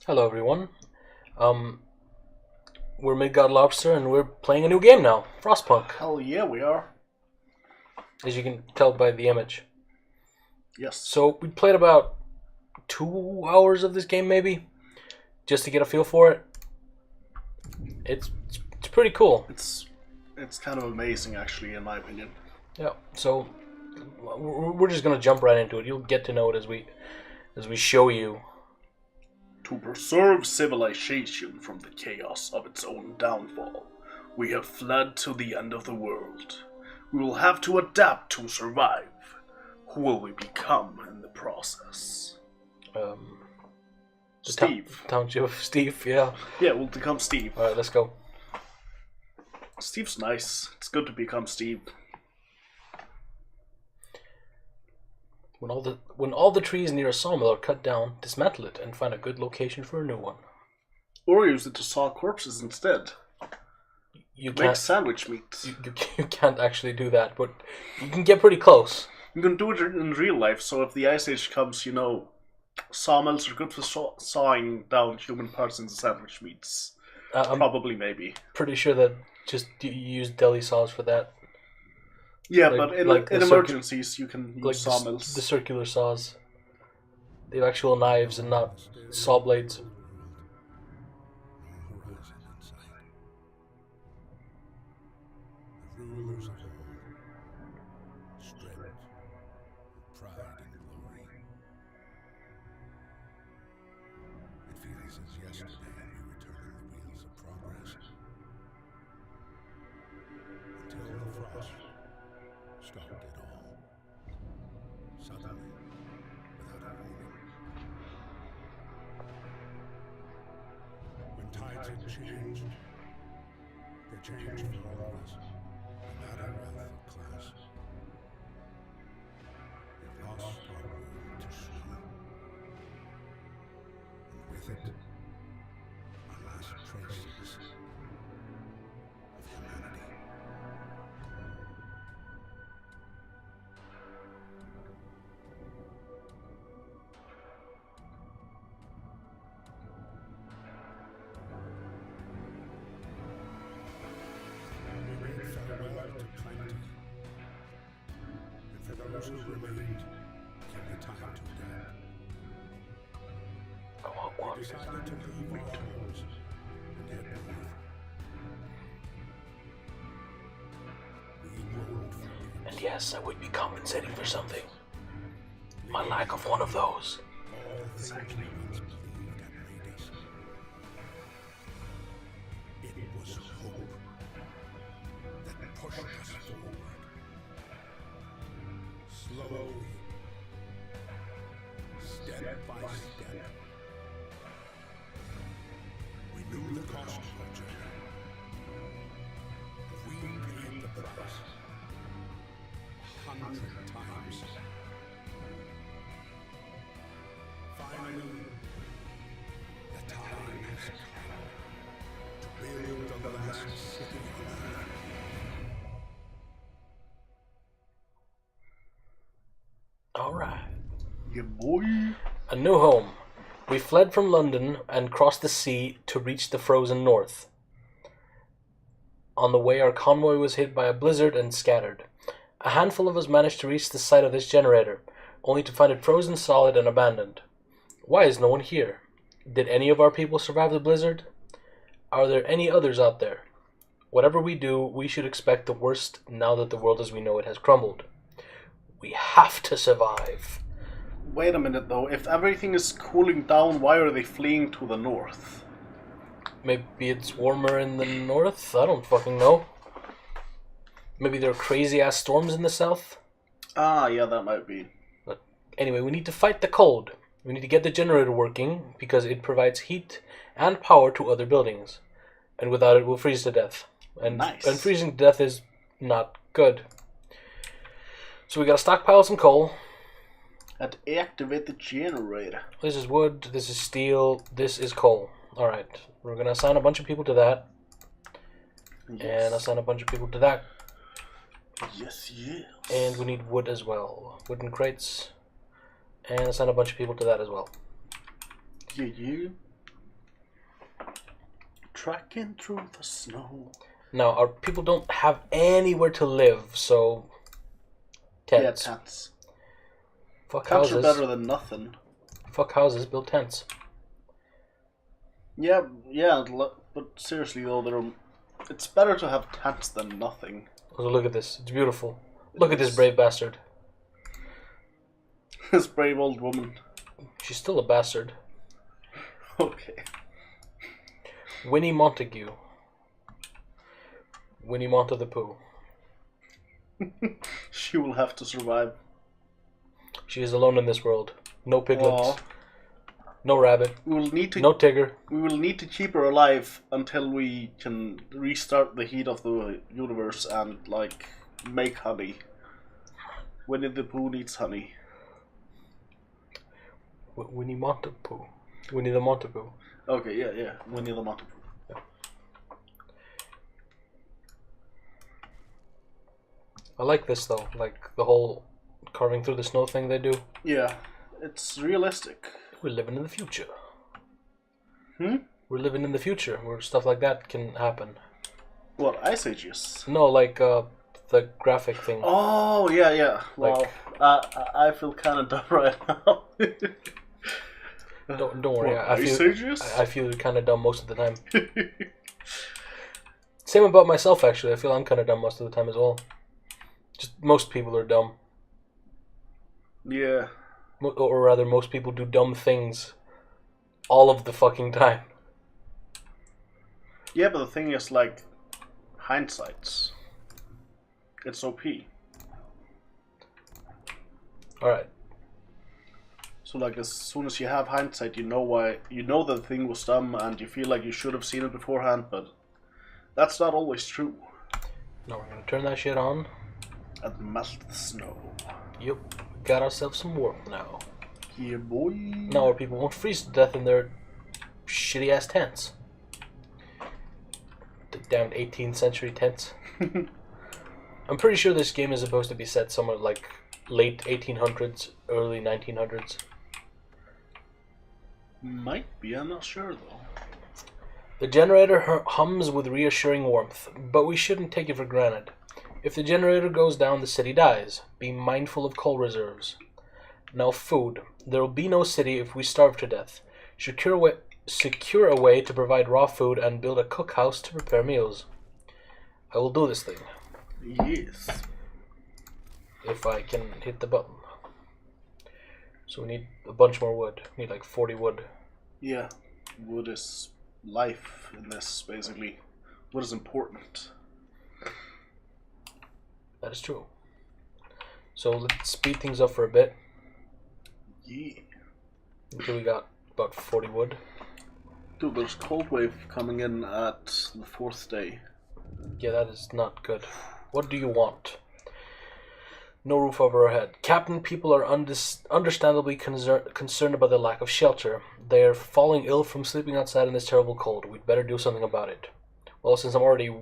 Hello, everyone. Um, we're Midgard Lobster, and we're playing a new game now, Frostpunk, Hell yeah, we are. as you can tell by the image. Yes. So we played about 2 hours of this game, maybe, just to get a feel for it. It's pretty cool. It's kind of amazing, actually, in my opinion. Yeah. So we're just gonna jump right into it. You'll get to know it as we show you. To preserve civilization from the chaos of its own downfall, we have fled to the end of the world. We will have to adapt to survive. Who will we become in the process? Um, Steve. Township of Steve. Yeah. Yeah, we'll become Steve. All right. Let's go. Steve's nice. It's good to become Steve. When all the trees near a sawmill are cut down, dismantle it and find a good location for a new one. Or use it to saw corpses instead. You Make can't sandwich meats. you can't actually do that, but you can get pretty close. You can do it in real life, so if the Ice Age comes, sawmills are good for sawing down human parts into sandwich meats. I'm Probably, maybe. pretty sure that just you use deli saws for that, Yeah, Like- but in like the emergencies, you can use like sawmills. the circular saws. They have actual knives and not saw blades. Rulers of all, strength, pride, and glory. It feels as yesterday we were turning the wheels of progress. Until the frost stopped it all. Suddenly, without a warning. When tides had changed, they changed for all of us. No matter wealth or class, we lost our will to snow, and with it, our last traces of humanity. We bid farewell to plenty, and for those who remained, came the time to adapt. I want one. We decided to leave our homes and head north. We rolled for And yes, I would be compensating for something. My lack of one of those. all the things we once believed had made us. It was hope that pushed us forward. Slowly, step by step, we knew the cost of our journey. We paid the price 100 times. Finally, the time has come to build the last city on earth. All right. Yeah, boy. A new home. We fled from London and crossed the sea to reach the frozen north. On the way, our convoy was hit by a blizzard and scattered. A handful of us managed to reach the site of this generator, only to find it frozen solid and abandoned. Why is no one here? Did any of our people survive the blizzard? Are there any others out there? Whatever we do, we should expect the worst now that the world as we know it has crumbled. We have to survive. Wait a minute, though. If everything is cooling down, why are they fleeing to the north? Maybe it's warmer in the north? I don't fucking know. Maybe there are crazy ass storms in the south? Ah, yeah, that might be. But anyway, we need to fight the cold. We need to get the generator working because it provides heat and power to other buildings. And without it, we'll freeze to death. And, Nice. and freezing to death is not good. So we gotta stockpile some coal. And activate the generator. This is wood, this is steel, this is coal. Alright, we're gonna assign a bunch of people to that. And assign a bunch of people to that. Yes, yes. And we need wood as well. Wooden crates. And assign a bunch of people to that as well. Yeah, yeah. Tracking through the snow. Now, our people don't have anywhere to live, so tents. Yeah, tents. Fuck Tents houses. are better than nothing. Fuck houses. Build tents. Yeah, but seriously though, it's better to have tents than nothing. Oh, look at this. It's beautiful. Look at this brave bastard. This brave old woman. She's still a bastard. Okay. Winnie Montague. Winnie Monta the Pooh. She will have to survive. She is alone in this world. No piglets. Aw. No rabbit. We will need to. No Tigger. We will need to keep her alive until we can restart the heat of the universe and like make honey. Winnie the Pooh needs honey. Winnie Montague. Winnie the Montague. Okay, yeah. Winnie the Montague. Yeah. I like this though, like the whole carving through the snow thing they do. Yeah, it's realistic. We're living in the future. Hmm? We're living in the future where stuff like that can happen. What, Ice Ages? No, like the graphic thing. Oh, yeah. Well, I feel kind of dumb right now. Don't worry. What, I Ice feel Ages? I feel kind of dumb most of the time. Same about myself, actually. I feel I'm kind of dumb most of the time as well. Just most people are dumb. Yeah. Or rather, most people do dumb things all of the fucking time. Yeah, but the thing is, like, hindsight's. It's OP. Alright. So, like, as soon as you have hindsight, you know why. You know that the thing was dumb, and you feel like you should have seen it beforehand, but that's not always true. Now we're gonna turn that shit on. And melt the snow. Yep. Got ourselves some warmth now. Yeah, boy. Now our people won't freeze to death in their shitty ass tents. The damn 18th century tents. I'm pretty sure this game is supposed to be set somewhere like late 1800s, early 1900s. Might be, I'm not sure though. The generator hums with reassuring warmth, but we shouldn't take it for granted. If the generator goes down, the city dies. Be mindful of coal reserves. Now food. There will be no city if we starve to death. Secure a way to provide raw food and build a cookhouse to prepare meals. I will do this thing. Yes. If I can hit the button. So we need a bunch more wood. We need like 40 wood. Yeah. Wood is life in this, basically. Wood is important. That is true. So let's speed things up for a bit. Yeah. Until we got about 40 wood. Dude, there's cold wave coming in at the 4th day. Yeah, that is not good. What do you want? No roof over our head. Captain, people are understandably concerned about the lack of shelter. They are falling ill from sleeping outside in this terrible cold. We'd better do something about it. Well, since I'm already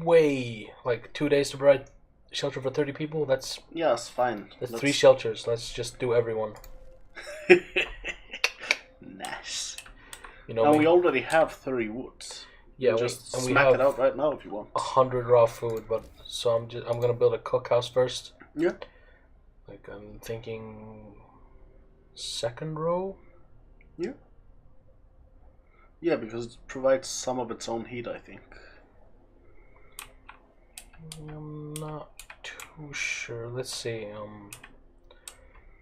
way, like 2 days to provide shelter for 30 people, that's... Yeah, it's fine. That's 3 shelters. Let's just do everyone. Nice. You know, and we already have 30 woods. Yeah, we just and we smack have it out right now if you want. 100 raw food, but so I'm gonna build a cookhouse first. Yeah. Like I'm thinking, second row. Yeah. Yeah, because it provides some of its own heat, I think. I'm not too sure. Let's see.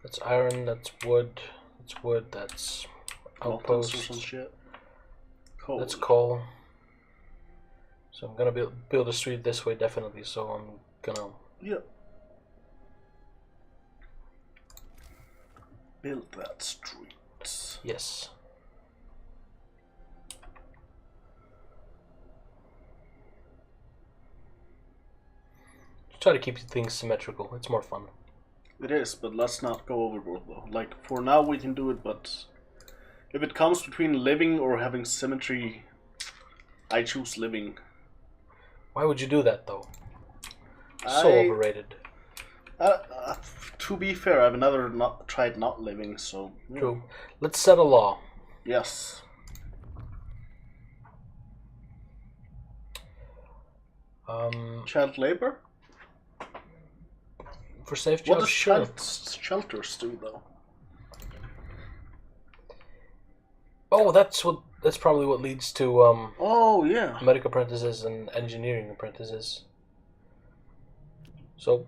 That's iron. That's wood. That's wood. That's Mountains outpost. or some shit. Coal. That's coal. So I'm gonna build a street this way definitely. So I'm gonna. Yeah. Build that street. Yes. Try to keep things symmetrical. It's more fun. It is, but let's not go overboard though. Like, for now we can do it, but if it comes between living or having symmetry, I choose living. Why would you do that though? So overrated. To be fair, I've never tried not living, so... Yeah. True. Let's set a law. Yes. Child labor? For safe What jobs, does sure. child shelters do, though? Oh, that's probably what leads to Oh, yeah. medical apprentices and engineering apprentices. So,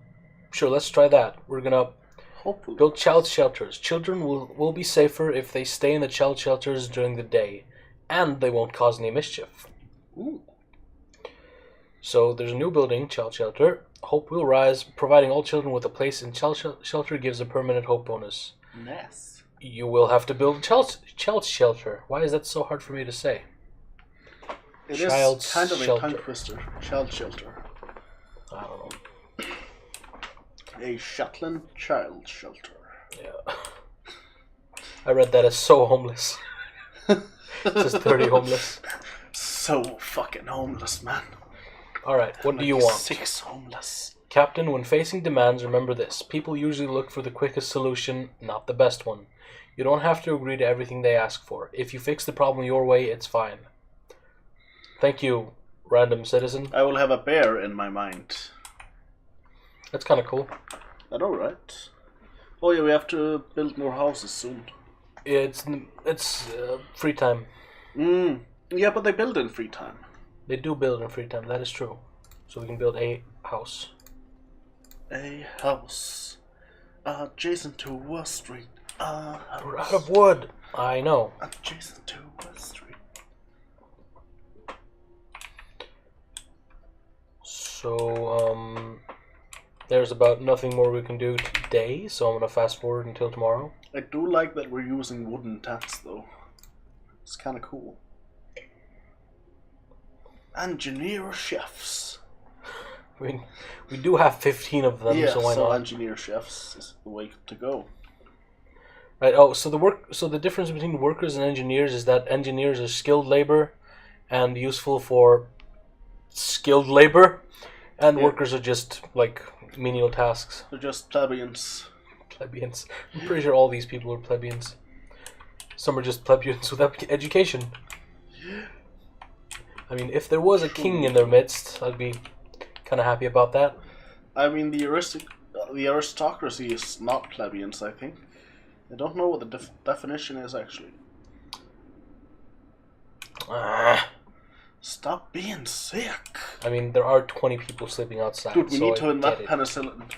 sure, let's try that. We're gonna Hopefully. build child shelters. Children will be safer if they stay in the child shelters during the day, and they won't cause any mischief. Ooh. So there's a new building, child shelter. Hope will rise. Providing all children with a place in child shelter gives a permanent hope bonus. Nice. You will have to build child shelter. Why is that so hard for me to say? It Child's is kind of shelter. a tongue twister. Child shelter. I don't know. A Shetland child shelter. Yeah. I read that as so homeless. It says 30 homeless. So fucking homeless, man. Alright, what do you Like want? 6 homeless. Captain, when facing demands, remember this. People usually look for the quickest solution, not the best one. You don't have to agree to everything they ask for. If you fix the problem your way, it's fine. Thank you, random citizen. I will have a bear in my mind. That's kind of cool. That alright? Oh yeah, we have to build more houses soon. It's free time. Yeah, but they build in free time. They do build in free time, that is true. So we can build a house. A house adjacent to West Street. We're out of wood. I know. Adjacent to West Street. So, there's about nothing more we can do today, so I'm gonna fast forward until tomorrow. I do like that we're using wooden tents, though. It's kind of cool. Engineer chefs. I mean, we do have 15 of them, Yeah, so why not? engineer chefs is the way to go. Right. Oh, so the difference between workers and engineers is that engineers are skilled labor and useful for skilled labor, and Yeah. workers are just like menial tasks. They're just plebeians. Plebeians. I'm pretty sure all these people are plebeians. Some are just plebeians without education. I mean, if there was a king in their midst, I'd be kind of happy about that. I mean, the aristocracy is not plebeians, I think. I don't know what the definition is, actually. Stop being sick. I mean, there are 20 people sleeping outside. Dude, we so need to I invent get it. penicillin.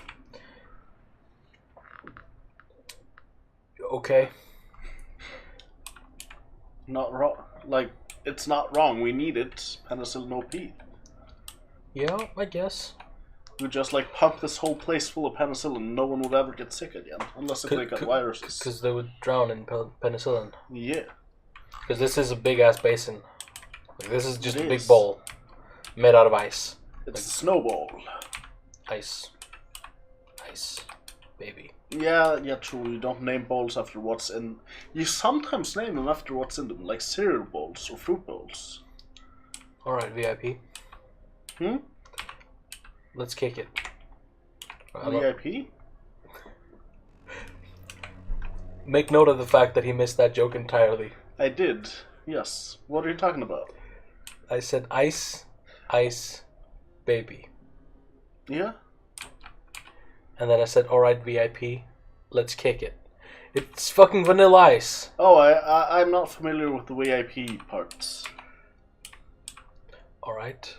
Okay. Not wrong. Like, it's not wrong. We need it. Penicillin OP. Yeah, I guess. We just like pump this whole place full of penicillin. No one would ever get sick again, unless if they got viruses. Because they would drown in penicillin. Yeah. Because this is a big ass basin. Like, this is just It a big is. bowl made out of ice. It's a snowball. Ice. Ice. Baby. Yeah, true. You don't name bowls after what's in. You sometimes name them after what's in them, like cereal bowls or fruit bowls. Alright, VIP. Let's kick it. VIP? Make note of the fact that he missed that joke entirely. I did. Yes. What are you talking about? I said ice, baby. Yeah? And then I said, alright, VIP, let's kick it. It's fucking Vanilla Ice. Oh, I'm not familiar with the VIP parts. Alright.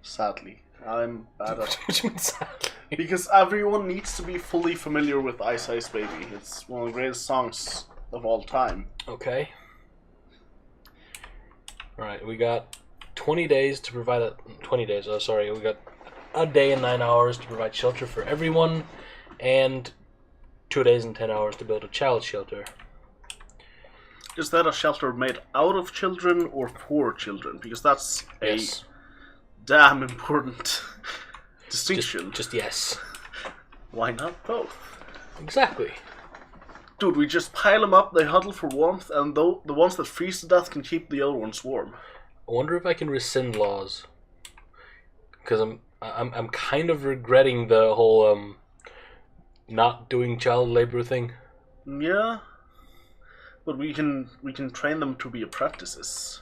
Sadly. I'm bad at What do you mean sadly? Because everyone needs to be fully familiar with Ice Ice Baby. It's one of the greatest songs of all time. Okay. Alright, we got 20 days to provide 20 days, we got a day and 9 hours to provide shelter for everyone, and 2 days and 10 hours to build a child shelter. Is that a shelter made out of children or for children? Because that's Yes. a damn important distinction. Just yes. Why not both? Exactly. Dude, we just pile them up, they huddle for warmth, and the ones that freeze to death can keep the other ones warm. I wonder if I can rescind laws. Because I'm kind of regretting the whole not doing child labor thing. Yeah, but we can train them to be apprentices,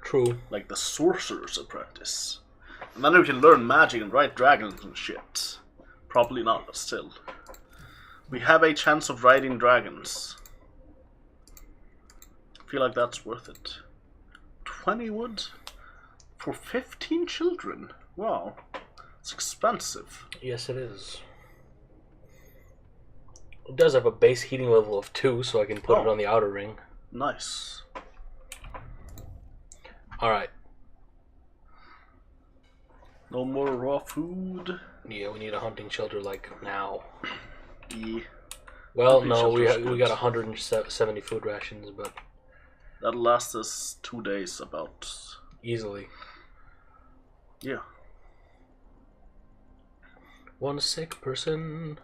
True. like the sorcerer's apprentice. And then we can learn magic and ride dragons and shit. Probably not, but still. We have a chance of riding dragons. I feel like that's worth it. 20 wood for 15 children. Wow. It's expensive. Yes, it is. It does have a base heating level of 2, so I can put it on the outer ring. Nice. Alright. No more raw food. Yeah, we need a hunting shelter, like, now. Yeah. Well, Hunting no, we shelter's good. got 170 food rations, but That'll last us 2 days about. easily. Yeah. One sick person.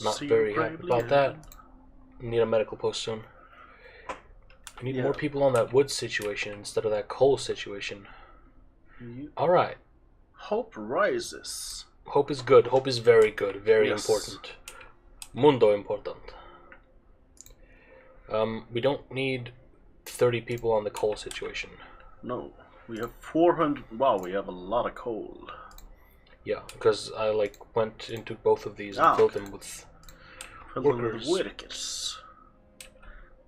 Not See you very happy bravely about that. ahead. Need a medical post soon. We need Yeah. more people on that wood situation instead of that coal situation. Yeah. Alright. Hope rises. Hope is good. Hope is very good. Very Yes. important. Mundo important. We don't need 30 people on the coal situation. No. We have 400. Wow, we have a lot of coal. Yeah, because I went into both of these and Ah, filled okay. them with Fill them workers. with workers.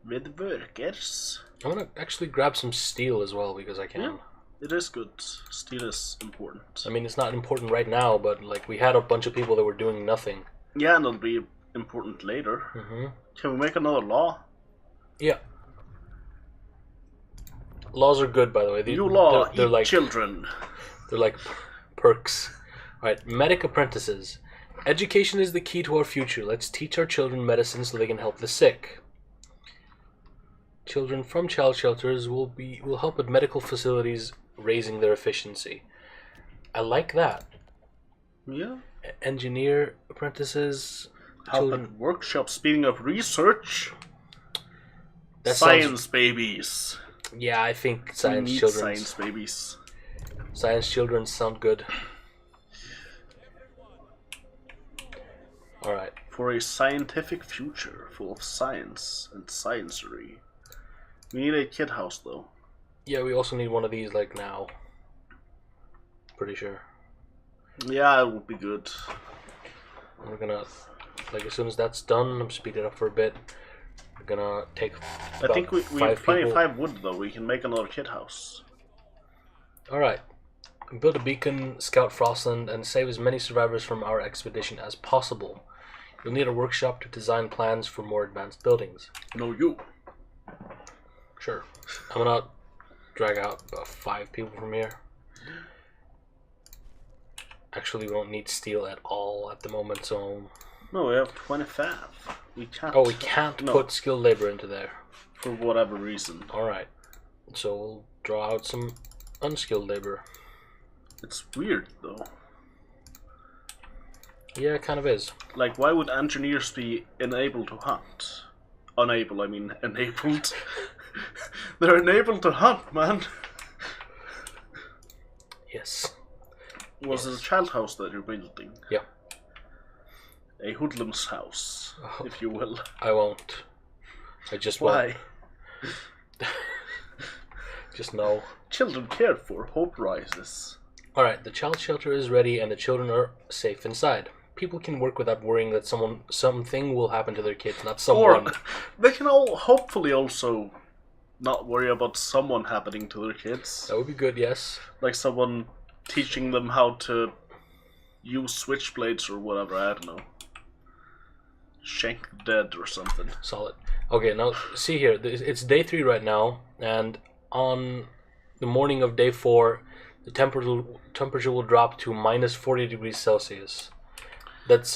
With workers. I'm gonna actually grab some steel as well because I can. Yeah. It is good. Steel is important. I mean, it's not important right now, but we had a bunch of people that were doing nothing. Yeah, and it'll be important later. Mm-hmm. Can we make another law? Yeah. Laws are good, by the way. New law, They're eat like children. they're like perks. All right, medic apprentices. Education is the key to our future. Let's teach our children medicine so they can help the sick. Children from child shelters will help at medical facilities, raising their efficiency. I like that. Yeah. Engineer apprentices. Help Children. at workshops, speeding up research. That Science babies. Yeah, I think We science need children. science babies. Science children sound good. All right. For a scientific future full of science and sciencery. We need a kid house though. Yeah, we also need one of these now. Pretty sure. Yeah, it would be good. We're gonna as soon as that's done, I'm speed it up for a bit. We're gonna take I think we have 5 people. 25 wood though. We can make another kid house. Alright. Build a beacon, scout Frostland, and save as many survivors from our expedition as possible. You'll need a workshop to design plans for more advanced buildings. No, you. Sure. I'm gonna drag out about 5 people from here. Actually, we don't need steel at all at the moment, so... No, we have 25. We can't. Oh, we can't No. put skilled labor into there. For whatever reason. Alright. So we'll draw out some unskilled labor. It's weird though. Yeah, it kind of is. Like, why would engineers be enabled to hunt? Unable, I mean, enabled. They're enabled to hunt, man. Yes. Was it Yes. a child house that you're building? Yeah. A hoodlum's house, Oh. if you will. I won't. I just Why? won't. Just no. Children cared for, hope rises. Alright, the child shelter is ready and the children are safe inside. People can work without worrying that something will happen to their kids, not someone. Or they can all hopefully also not worry about someone happening to their kids. That would be good, yes. Like someone teaching them how to use switchblades or whatever, I don't know. Shank the dead or something. Solid. Okay, now see here. It's day 3 right now, and on the morning of day 4, the temperature will drop to minus 40 degrees Celsius. That's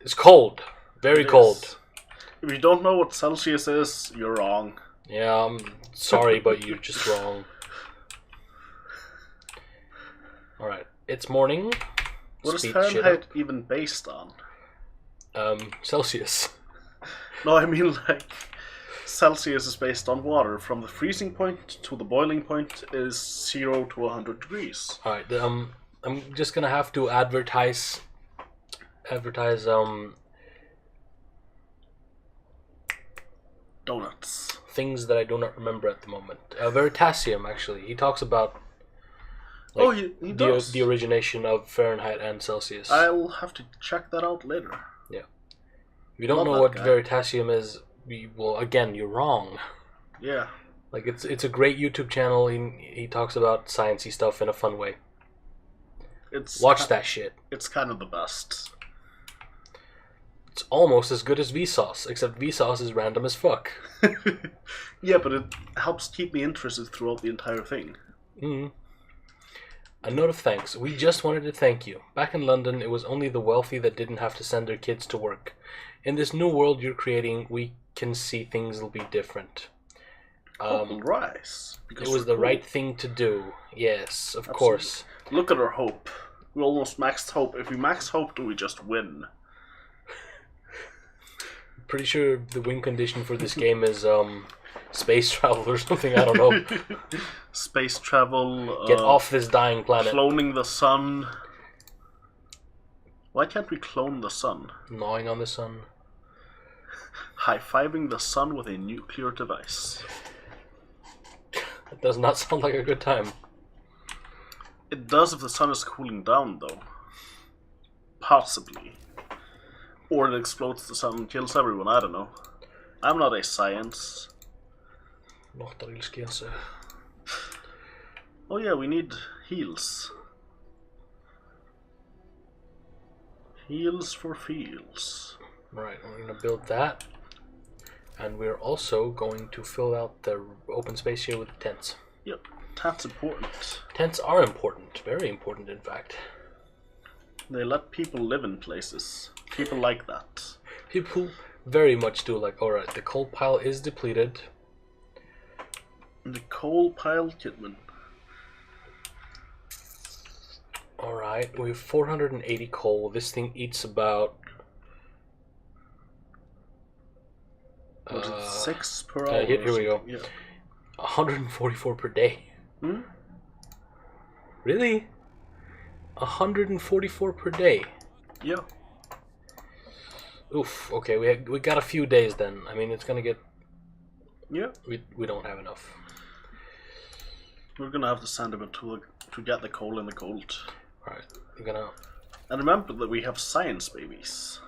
it's cold, very It cold. is. If you don't know what Celsius is, you're wrong. Yeah, I'm sorry, but you're just wrong. All right, it's morning. What is Speed shit Fahrenheit even based on? up. Celsius. No, I mean like Celsius is based on water. From the freezing point to the boiling point is 0 to 100 degrees. All right, I'm just gonna have to advertise Donuts. things that I do not remember at the moment. Veritasium, actually, he talks about Oh, he does. The origination of Fahrenheit and Celsius. I'll have to check that out later. Yeah. If you don't Love know that what guy. Veritasium is, again, you're wrong. Yeah. Like, it's a great YouTube channel. He talks about sciencey stuff in a fun way. Watch that shit. It's kind of the best. It's almost as good as Vsauce, except Vsauce is random as fuck. Yeah, but it helps keep me interested throughout the entire thing. Mm. A note of thanks. We just wanted to thank you. Back in London, it was only the wealthy that didn't have to send their kids to work. In this new world you're creating, we can see things will be different. Rise. It was the right thing to do. Yes, of course. Look at our hope. We almost maxed hope. If we max hope, do we just win? Pretty sure the win condition for this game is space travel or something. I don't know. Space travel. Get off this dying planet. Cloning the sun. Why can't we clone the sun? Gnawing on the sun. High-fiving the sun with a nuclear device. That does not sound like a good time. It does if the sun is cooling down, though. Possibly. Or it explodes the sun and kills everyone, I don't know. I'm not a science. Not real skills. Oh yeah, we need heals. Heals for fields. Right, we're going to build that. And we're also going to fill out the open space here with tents. Yep, that's important. Tents are important. Very important, in fact. They let people live in places. People like that. People very much do like, alright, the coal pile is depleted. The coal pile Kidman. Alright, we have 480 coal. This thing eats about... Was it 6 per hour? Here we go. Yeah. 144 per day. Hmm? Really? 144 per day? Yeah. Oof, okay, we got a few days then. I mean, it's gonna get... Yeah. We don't have enough. We're gonna have to send him to get the coal in the cold. Alright, we're gonna... And remember that we have science babies.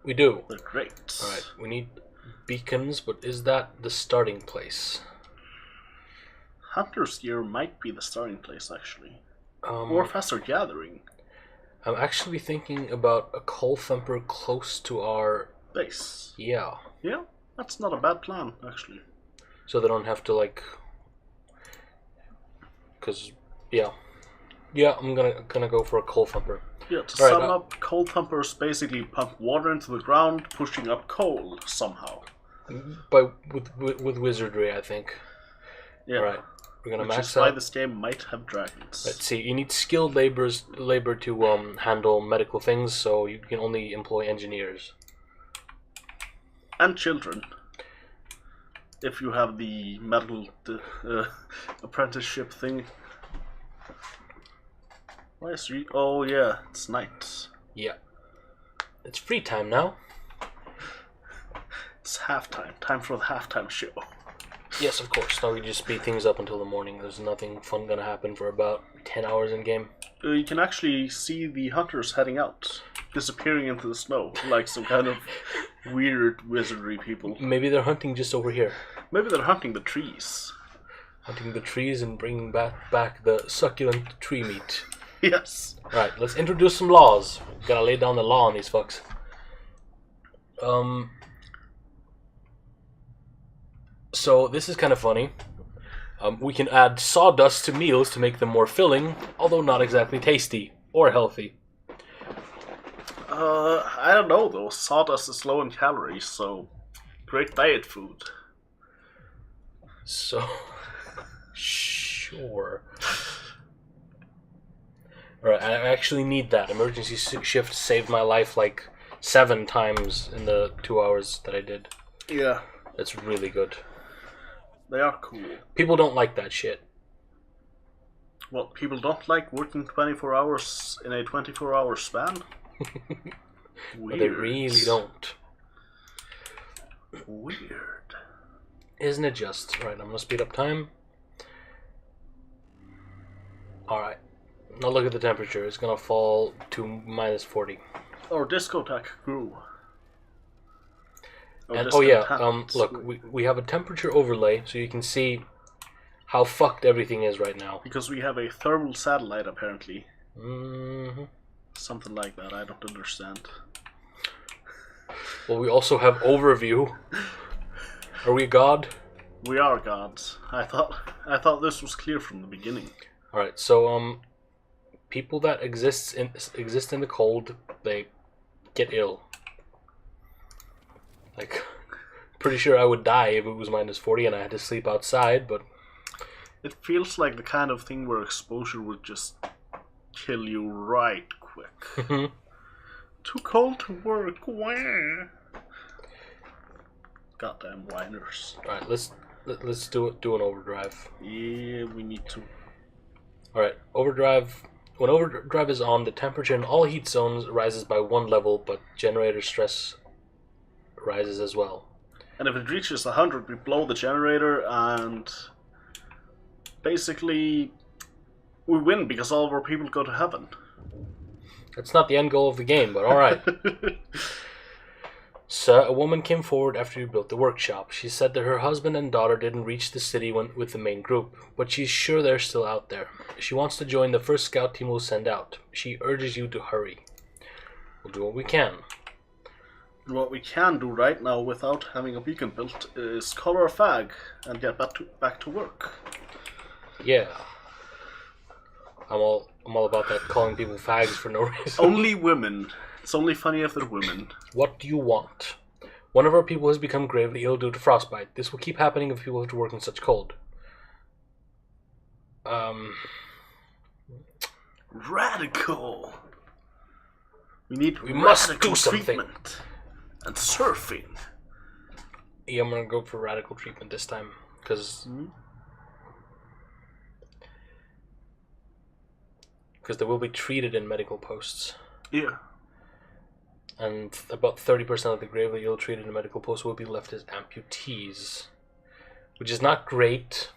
We do. They're great. Alright, we need beacons, but is that the starting place? Hunter's Gear might be the starting place, actually. Or Faster Gathering. I'm actually thinking about a coal thumper close to our... Base. Yeah. Yeah, that's not a bad plan, actually. So they don't have to, like... Because, yeah. Yeah, I'm gonna go for a coal thumper. Yeah, to sum up, coal thumpers basically pump water into the ground, pushing up coal somehow. But with wizardry, I think. Yeah. Alright, we're gonna Which max is why out. this game might have dragons. Let's see, you need skilled labor to handle medical things, so you can only employ engineers. And children. If you have the medical apprenticeship thing. Why is oh yeah, it's night. Yeah. It's free time now. It's halftime. Time for the halftime show. Yes, of course. Now we just speed things up until the morning. There's nothing fun gonna happen for about 10 hours in game. You can actually see the hunters heading out, disappearing into the snow, like some kind of weird wizardry people. Maybe they're hunting just over here. Maybe they're hunting the trees. Hunting the trees and bringing back the succulent tree meat. Yes. Right, let's introduce some laws. Gotta lay down the law on these fucks. So this is kind of funny. We can add sawdust to meals to make them more filling, although not exactly tasty or healthy. I don't know though. Sawdust is low in calories, so great diet food. So, sure. Alright, I actually need that. Emergency shift saved my life like 7 times in the 2 hours that I did. Yeah. That's really good. They are cool. People don't like that shit. Well, people don't like working 24 hours in a 24-hour span? But they really don't. Weird. Isn't it just? Right, I'm gonna speed up time. Alright. Now look at the temperature. It's gonna fall to -40. Our discotheque grew. And oh yeah, look, we have a temperature overlay, so you can see how fucked everything is right now. Because we have a thermal satellite, apparently. Mm-hmm. Something like that. I don't understand. Well, we also have overview. Are we God? We are gods. I thought this was clear from the beginning. All right, so people that exist in the cold, they get ill. Like, pretty sure I would die if it was -40 and I had to sleep outside, but it feels like the kind of thing where exposure would just kill you right quick. Too cold to work. Wah. Goddamn whiners. All right, let's do an overdrive. Yeah, we need to. All right, overdrive. When overdrive is on, the temperature in all heat zones rises by 1 level, but generator stress rises as well. And if it reaches 100, we blow the generator, and basically we win because all of our people go to heaven. That's not the end goal of the game, but alright. So, a woman came forward after you built the workshop. She said that her husband and daughter didn't reach the city with the main group, but she's sure they're still out there. She wants to join the first scout team we'll send out. She urges you to hurry. We'll do what we can. What we can do right now without having a beacon built is color a fag and get back to work. Yeah. I'm all about that, calling people fags for no reason. Only women. It's only funny if they're women. What do you want? One of our people has become gravely ill due to frostbite. This will keep happening if people have to work in such cold. Radical. We must do something. Treatment. And surfing. Yeah, I'm gonna go for radical treatment this time, because they will be treated in medical posts. Yeah. And about 30% of the gravely ill treated in medical posts will be left as amputees, which is not great,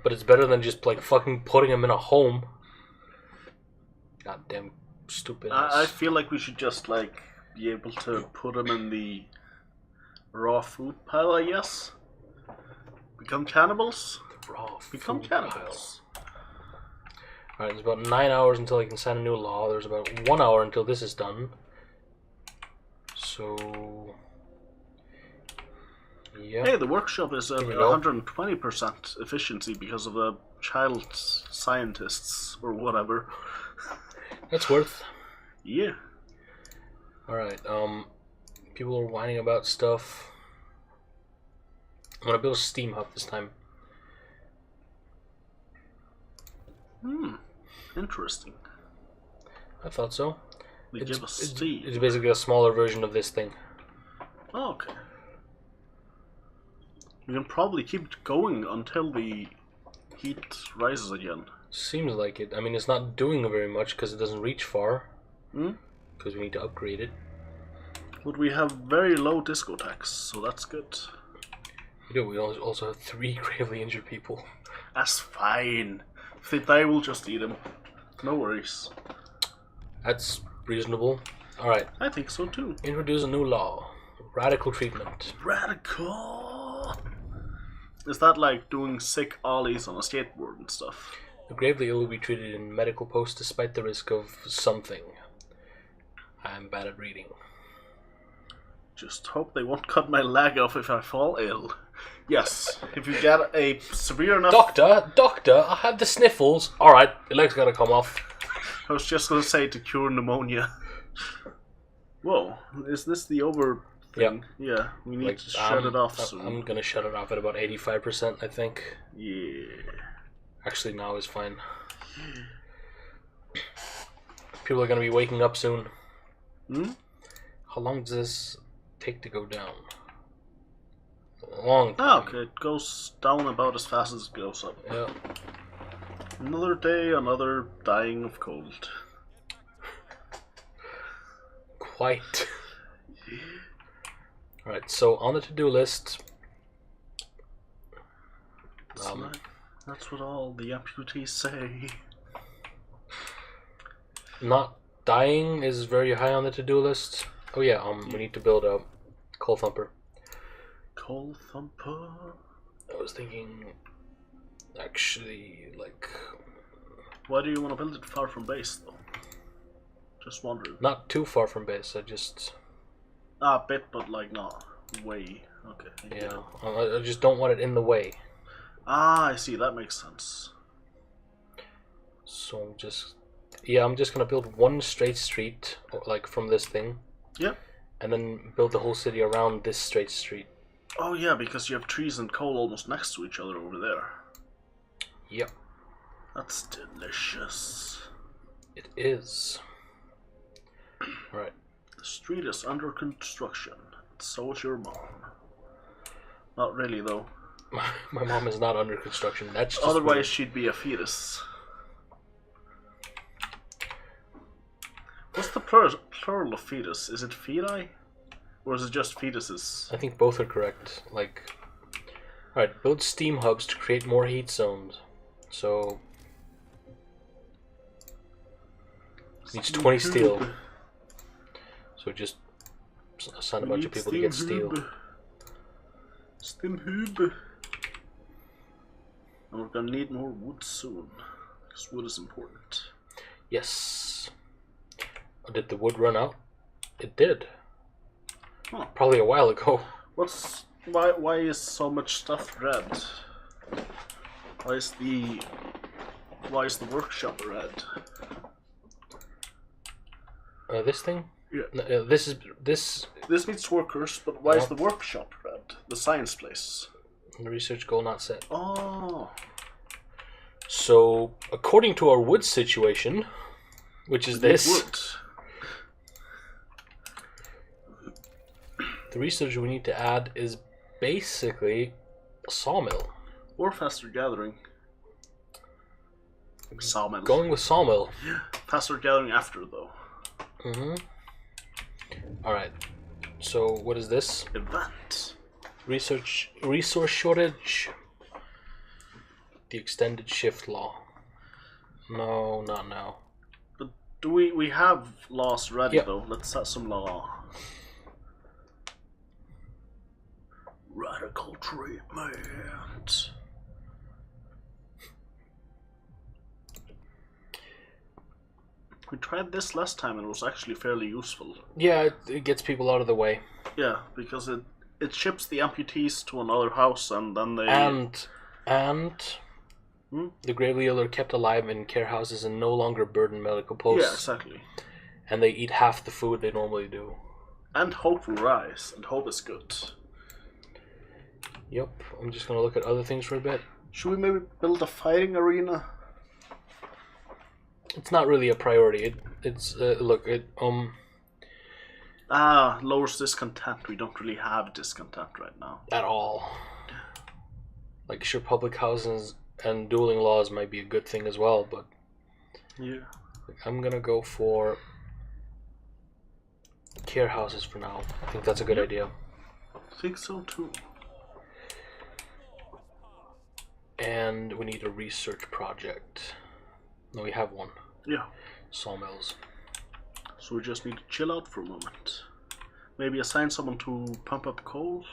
but it's better than just like fucking putting them in a home. Goddamn stupid. I feel like we should just like be able to put them in the raw food pile, I guess. Become cannibals? Become cannibals. Alright, there's about 9 hours until I can sign a new law. There's about 1 hour until this is done. So... yeah. Hey, the workshop is at 120% efficiency because of the child scientists or whatever. That's worth. Yeah. Alright, people are whining about stuff. I'm gonna build a steam hub this time. Interesting. I thought so. Give us steam. It's basically a smaller version of this thing. Oh, okay. We can probably keep it going until the heat rises again. Seems like it. I mean, it's not doing very much because it doesn't reach far. Because we need to upgrade it. But we have very low disco tax, so that's good. We do. We also have 3 gravely injured people. That's fine. If they die, we'll just eat them. No worries. That's reasonable. Alright. I think so too. Introduce a new law. Radical treatment. Radical! Is that like doing sick ollies on a skateboard and stuff? The gravely ill will be treated in medical posts despite the risk of something. I'm bad at reading. Just hope they won't cut my leg off if I fall ill. Yes, if you get a severe enough... Doctor, I have the sniffles. Alright, your leg's gotta come off. I was just gonna say to cure pneumonia. Whoa, is this the over thing? Yep. Yeah, we need to shut it off soon. I'm gonna shut it off at about 85%, I think. Yeah. Actually, now is fine. People are gonna be waking up soon. How long does this take to go down? A long time. Ah, okay, it goes down about as fast as it goes up. Yeah. Another day, another dying of cold. Quite. Alright, so on the to-do list... That's what all the amputees say. Not dying is very high on the to-do list. Oh yeah, we need to build a coal thumper. Coal thumper. I was thinking, actually, like, Why do you want to build it far from base, though? Just wondering. not too far from base. I just A bit, but like not way. Okay. yeah, I just don't want it in the way. I see. That makes sense. So I'm just gonna build one straight street, like from this thing. Yep. And then build the whole city around this straight street. Oh yeah, because you have trees and coal almost next to each other over there. Yep. That's delicious. It is. Alright. The street is under construction. So is your mom. Not really, though. My mom is not under construction. That's just Otherwise, weird. she'd be a fetus. What's the plural of fetus? Is it feti? Or is it just fetuses? I think both are correct. Like, alright, build steam hubs to create more heat zones. So, needs 20 steel. So just assign a bunch of people to get steel. Steam hub. And we're gonna need more wood soon. Because wood is important. Yes. Did the wood run out? It did. Huh. Probably a while ago. Why is so much stuff red? Why is the workshop red? This thing? Yeah. This means workers, but why is the workshop red? The science place. the research goal not set. Oh. So, according to our wood situation, which is this, Wood. the research we need to add is basically a sawmill. Or faster gathering. Sawmill. Going with sawmill. Faster gathering after, though. Mm-hmm. Alright. So, what is this? Event. Resource shortage. The extended shift law. No, not now. But do we have laws ready, Yep. though? Let's set some law. Radical treatment. We tried this last time and it was actually fairly useful. Yeah, it gets people out of the way. Yeah, because it ships the amputees to another house and then they... And the gravely ill are kept alive in care houses and no longer burden medical posts. Yeah, exactly. And they eat half the food they normally do. And hope will rise, and hope is good. Yep, I'm just gonna look at other things for a bit. Should we maybe build a fighting arena? It's not really a priority. Lowers discontent. We don't really have discontent right now. At all. Like, sure, public houses and dueling laws might be a good thing as well, but Yeah. I'm gonna go for care houses for now. I think that's a good idea. I think so too. And we need a research project. No, we have one. Yeah. Sawmills. So we just need to chill out for a moment. Maybe assign someone to pump up coal.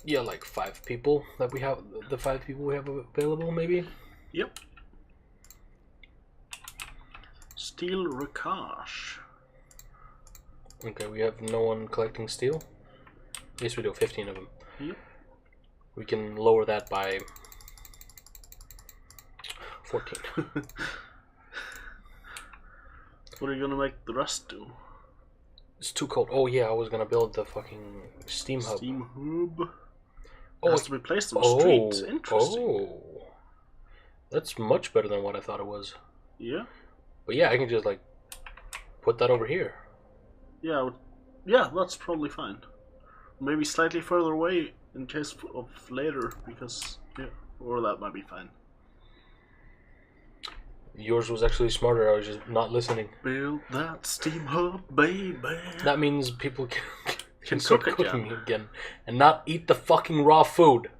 Yeah, like 5 people that we have. The 5 people we have available, maybe. Yep. Steel Ricage. Okay, we have no one collecting steel. Yes, we do. 15 of them. Yep. We can lower that by 14. What are you gonna make the rest do? It's too cold. Oh yeah, I was gonna build the fucking steam hub. Steam hub. Oh, It has to be placed on the street. Interesting. Oh, that's much better than what I thought it was. Yeah. But yeah, I can just like put that over here. Yeah. Yeah, that's probably fine. Maybe slightly further away in case of later, because yeah, or that might be fine. Yours was actually smarter. I was just not listening. Build that steam hub, baby. That means people can cook start again. cooking again and not eat the fucking raw food.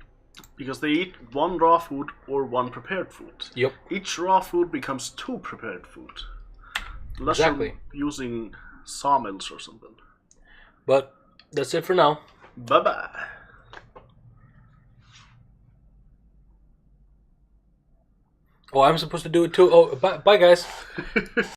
Because they eat one raw food or one prepared food. Yep. Each raw food becomes 2 prepared food. Unless Exactly. you're using sawmills or something. But that's it for now. Bye-bye. Oh, I'm supposed to do it too. Oh, bye guys.